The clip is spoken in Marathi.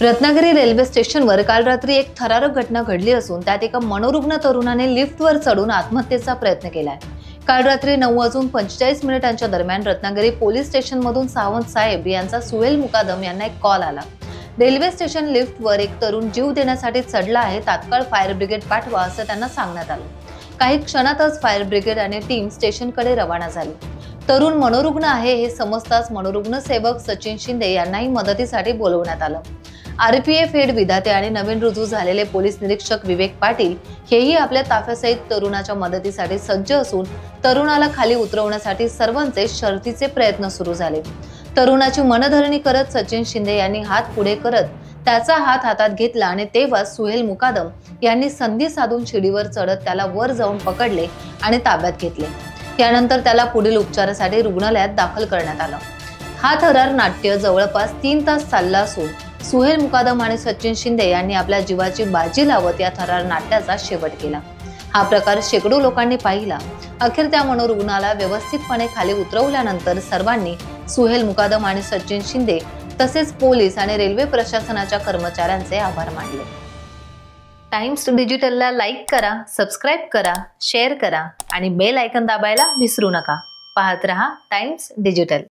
रत्नागिरी रेल्वे स्टेशनवर काल रात्री एक थरारक घटना घडली असून त्यात एका मनोरुग्ण तरुणाने लिफ्टवर चढून आत्महत्येचा प्रयत्न केलाय। काल रात्री 9:45 दरम्यान रत्नागिरी पोलीस स्टेशनमधून सावंत साहेब यांचा सुहेल मुकादम यांना एक कॉल आला। रेल्वे स्टेशन लिफ्टवर एक तरुण जीव देण्यासाठी चढला आहे, तात्काळ फायर ब्रिगेड पाठवा असं त्यांना सांगण्यात आलं। काही क्षणातच फायर ब्रिगेड आणि टीम स्टेशनकडे रवाना झाली। तरुण मनोरुग्ण आहे हे समजताच मनोरुग्ण सेवक सचिन शिंदे यांनाही मदतीसाठी बोलवण्यात आलं। आरपीएफ हेड विधाते आणि नवीन रुजू झालेले पोलीस निरीक्षक विवेक पाटील हेही आपल्या ताफ्यासहित तरुणाच्या मदतीसाठी सज्ज असून तरुणाला खाली उतरवण्यासाठी सर्वांचे शर्थीचे प्रयत्न सुरू झाले। तरुणाची मनधरणी करत सचिन शिंदे यांनी हात पुढे करत त्याचा हात हातात घेतला आणि तेव्हा सुहेल मुकादम यांनी संधी साधून शिडीवर चढत त्याला वर जाऊन पकडले आणि ताब्यात घेतले। यानंतर त्याला पुढील उपचारासाठी रुग्णालयात दाखल करण्यात आलं। हा थरार नाट्य जवळपास 3 तास चालला असून सुहेल मुकादम आणि सचिन शिंदे यांनी आपल्या जीवाची बाजी लावत या थरार नाट्याचा शेवट केला। हा प्रकार शेकडो लोकांनी पाहिला। अखेर त्या मनोरुग्णाला व्यवस्थितपणे खाली उतरवल्यानंतर सर्वांनी सुहेल मुकादम आणि सचिन शिंदे तसेच पोलीस आणि रेल्वे प्रशासनाच्या कर्मचाऱ्यांचे आभार मानले। टाइम्स डिजिटलला लाईक करा, सबस्क्राइब करा, शेअर करा आणि बेल आयकॉन दाबायला विसरू नका। पाहत रहा टाइम्स डिजिटल।